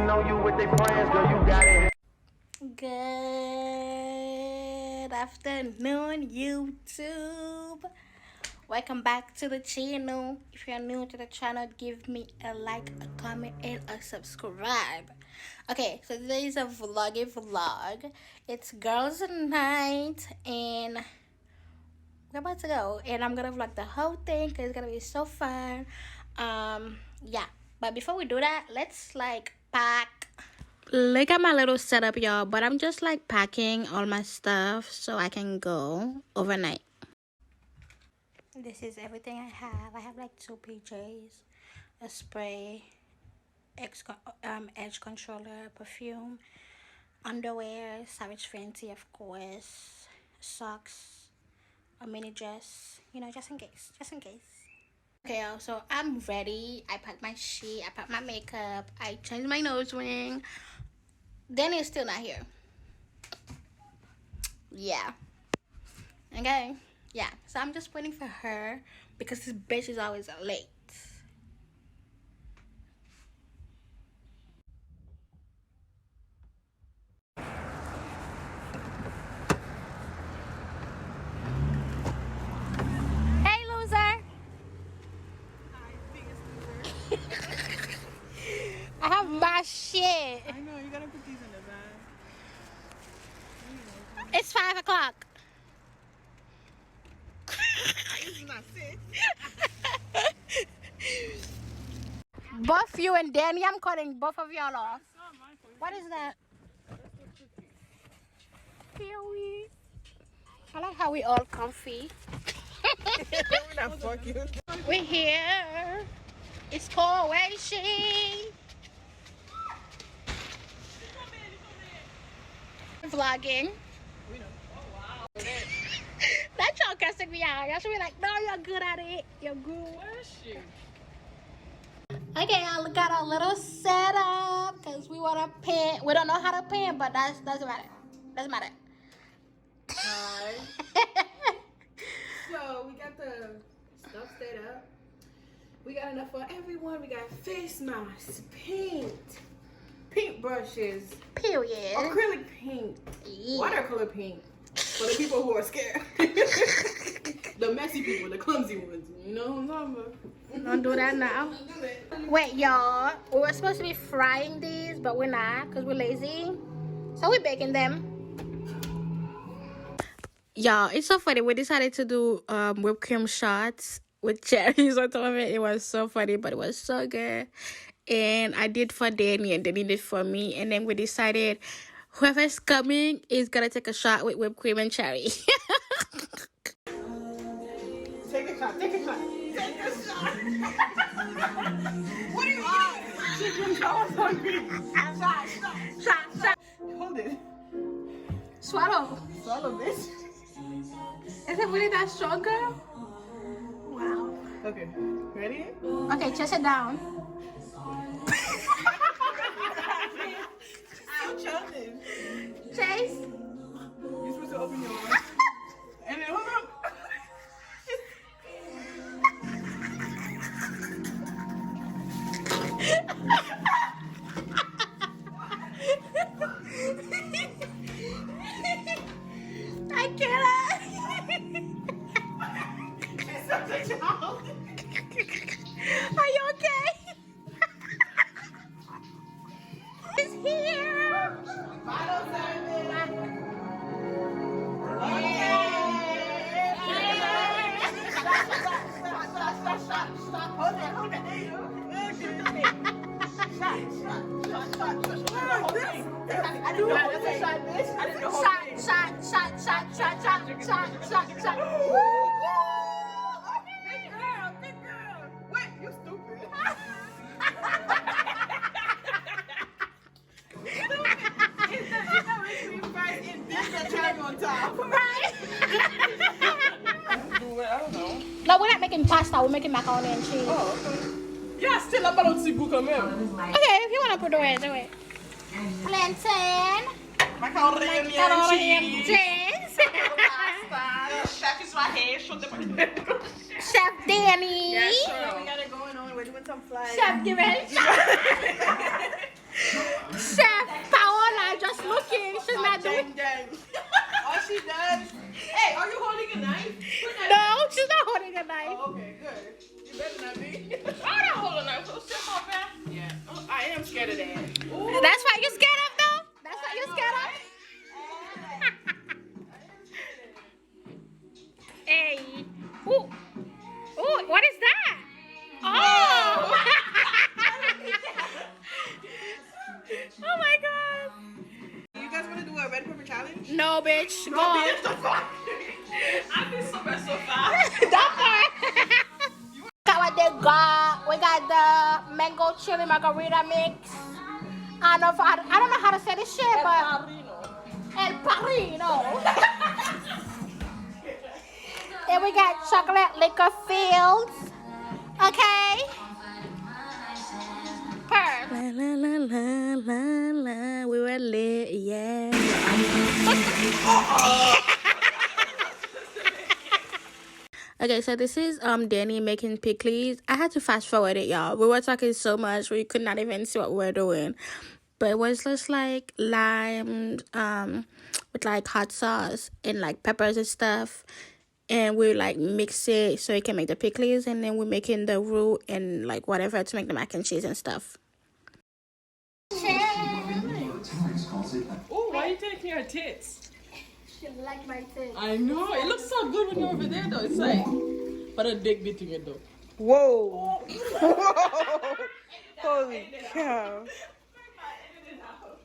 on you with their friends, girl, you got it. Good afternoon, YouTube. Welcome back to the channel. If you're new to the channel, give me a like, a comment, and a subscribe. Okay, so today is a vlog. It's girls' night, and we're about to go. And I'm gonna vlog the whole thing because it's gonna be so fun. Yeah. But before we do that, let's like pack. Look at my little setup, y'all. But I'm just like packing all my stuff so I can go overnight. This is everything I have. I have like 2 PJs, a spray, edge controller, perfume, underwear, Savage Fenty, of course, socks, a mini dress, you know, just in case. Okay, so I'm ready. I packed my sheet, I packed my makeup, I changed my nose ring. Danny is still not here. Yeah. Okay. Yeah, so I'm just waiting for her because this bitch is always late. Hey, loser. I have my shit. I know, you gotta put these in the bag. It's 5 o'clock. This is not safe. Both you and Danny, I'm cutting both of y'all off. What is that? Peewee. I like how we all comfy. We're not fucking. We're here. It's cold. Where is she? Vlogging. That y'all cussing me out. Y'all should be like, no, you're good at it. You're good. Where is she? Okay, I got a little setup because we want to paint. We don't know how to paint, but doesn't matter. Doesn't matter. Hi. So we got the stuff set up. We got enough for everyone. We got face masks, paint brushes, Period. acrylic paint, Yeah. watercolor paint. For the people who are scared. The messy people, the clumsy ones. You know what I'm talking about? Don't do that now. Wait, y'all. We were supposed to be frying these, but we're not because we're lazy. So we're baking them. Y'all, it's so funny. We decided to do whipped cream shots with cherries on top of it. It was so funny, but it was so good. And I did for Danny and Danny did for me. And then we decided whoever's coming is gonna take a shot with whipped cream and cherry. Take a shot. What are you eating? Gyvencha's hungry. Shot. Hold it. Swallow. Swallow, bitch. Is it really that strong, girl? Wow. Okay, ready? Okay, chest it down. I'm choking. Chase. You're supposed to open your eyes. And then hold on. I cannot. It's such a child. Are you okay? It's here. Bottle service. Stop. Hold it. There you go. Shot. I didn't know that's a shot, bitch. I didn't know. Shot. Big girl. Wait, you stupid. It's not really fries in this that cherry on top. Right? Do it, I don't know. No, we're not making pasta. We're making macaroni and cheese. Oh, okay. Yeah, still a ballon de goût quand même. Okay, if you want to put away, do it. Plantain. Macaroni and cheese. Chef is right here. Show them. Chef Danny. Yeah, sure. We got it going on. We're doing some flies. Chef Gyvencha. knife. Oh, okay, good. You better not be. I'm not holding a knife. So shit my back. Yeah. Oh, I am scared of that. Ooh. That's what you scared of, though? That's what you scared of? Hey. Ooh. Ooh, what is that? Oh! Oh my god. You guys want to do a red pepper challenge? No, bitch. Go No, on. bitch, the fuck? I did so bad so fast. Got what they got. We got the mango chili margarita mix. I don't know how to say this shit, but El Parino. Then we got chocolate liquor fields. Okay. Purr. La la la la la la. We were lit, yeah. Okay, so this is Danny making pickles. I had to fast forward it, y'all. We were talking so much we could not even see what we were doing. But it was just like lime with like hot sauce and like peppers and stuff. And we like mix it so it can make the pickles, and then we're making the roux and like whatever to make the mac and cheese and stuff. Oh, why are you taking your tits? She like my tits. I know. It looks so good when you're over there, though. It's like, but a dick between it, though. Whoa. Holy cow.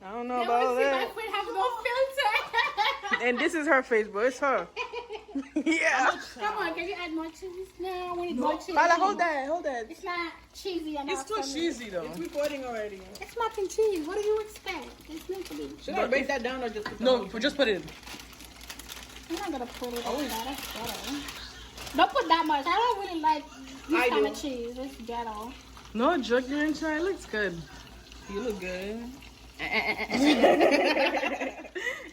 I don't know about all that. Have no filter. And this is her face, but it's her. Yeah. Come on, can you add more cheese? No, we need more cheese. Hala, hold that. It's not cheesy enough. It's too for me. cheesy, though. It's recording already. It's mac and cheese. What do you expect? It's meant to be. Should I break that down or just put that No, on? just put it in. I'm not gonna put it on that. That's ghetto. Don't put that much. I don't really like this kind of cheese. It's ghetto. No joke, Gyvencha. It looks good. You look good.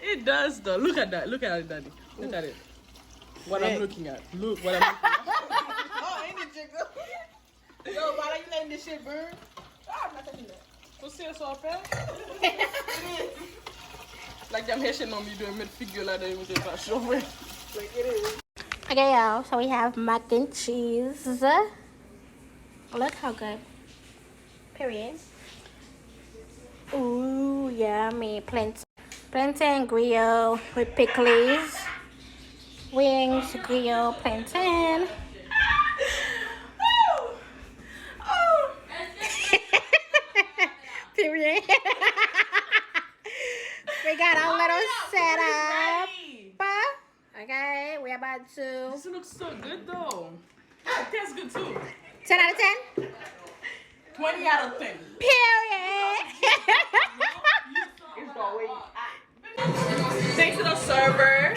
It does, though. Look at that. Look at it, Daddy. Look at it. What I'm looking at. Look what I'm looking at. Oh, ain't it jiggle? Yo, why are you letting this shit burn? Oh, I'm not touching that. Você é só pé? Like them Haitian on me doing mid figure like that. Like it is. Okay, y'all. So we have mac and cheese. Look how good. Period. Ooh, yummy. Plantain grill with pickles. Wings, grill, plantain. Period. We got our little setup. Okay, we're about to. This looks so good though. It tastes good too. 10 out of 10? 20 out of 10. Period. It's going. Thanks to the server.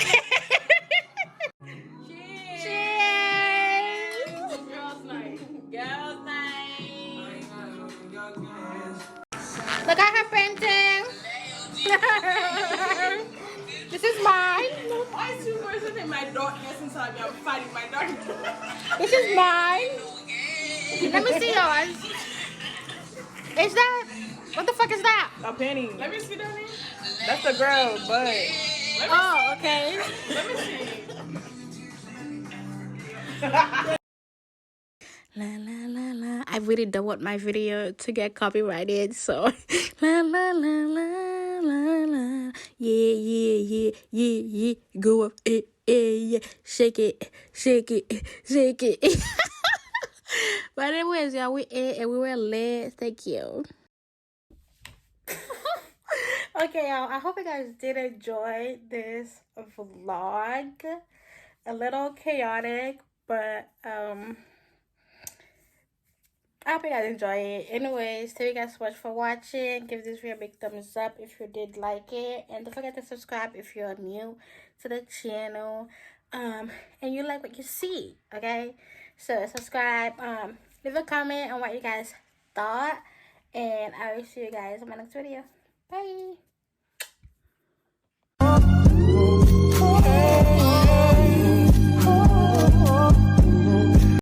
Cheers. Girls' night. Girls' night. Look at her painting. This is mine. Why is you person in my darkness inside me? I'm fighting my darkness. This is mine. Let me see yours. Is that? What the fuck is that? A penny. Let me see that name. That's the girl, but. Oh, okay. Let me see. La la la la. I really don't want my video to get copyrighted, so la la la la la la. Yeah, yeah, yeah, yeah, yeah. Go up, yeah. Shake it, shake it, shake it. But anyways, y'all, we ate and we were lit. Thank you. Okay, y'all, I hope you guys did enjoy this vlog. A little chaotic, but I hope you guys enjoy it. Anyways, thank you guys so much for watching. Give this video a big thumbs up if you did like it, and don't forget to subscribe if you're new to the channel and you like what you see. Okay, so subscribe, leave a comment on what you guys thought, and I will see you guys in my next video. Bye.